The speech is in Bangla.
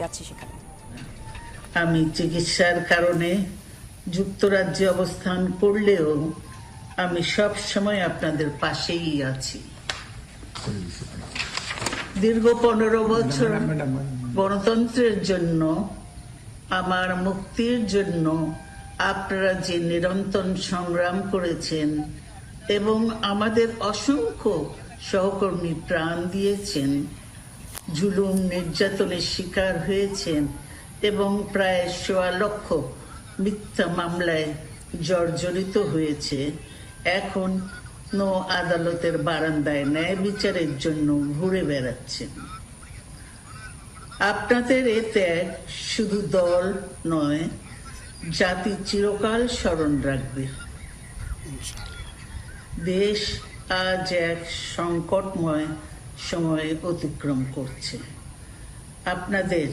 যাচ্ছি সেখানে। আমি চিকিৎসার কারণে যুক্তরাজ্যে অবস্থান করলেও আমি সব সময় আপনাদের পাশেই আছি। দীর্ঘ 15 বছর গণতন্ত্রের জন্য, আমার মুক্তির জন্য আপনারা যে নিরন্তর সংগ্রাম করেছেন এবং আমাদের অসংখ্য সহকর্মী প্রাণ দিয়েছেন, জুলুম নির্যাতনের শিকার হয়েছেন এবং প্রায় 1.25 লক্ষ মিথ্যা মামলায় জর্জরিত হয়েছে, এখন আদালতের বারান্দায় ন্যায় বিচারের জন্য ঘুরে বেড়াচ্ছেন। আপনাদের এ ত্যাগ শুধু দল নয়, জাতি চিরকাল স্মরণ রাখবে। দেশ আজ এক সংকটময় সময়ে অতিক্রম করছে। আপনাদের